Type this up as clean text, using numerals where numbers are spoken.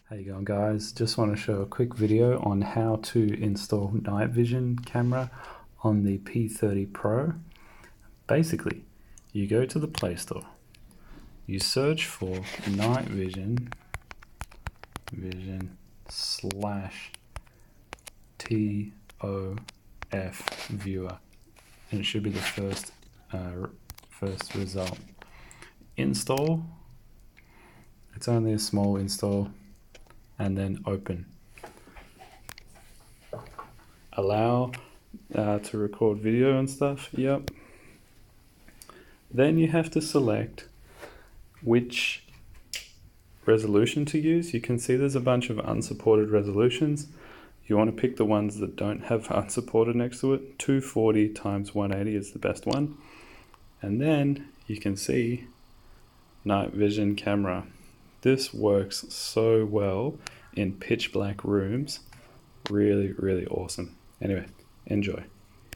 How you going, guys? Just want to show a quick video on how to install night vision camera on the P30 Pro. Basically, you go to the Play Store, you search for night vision slash TOF viewer, and it should be the first result. Install. It's only a small install. And then open. Allow to record video and stuff. Yep. Then you have to select which resolution to use. You can see there's a bunch of unsupported resolutions. You want to pick the ones that don't have unsupported next to it. 240 times 180 is the best one. And then you can see night vision camera. This works so well in pitch black rooms. Really, really awesome. Anyway, enjoy.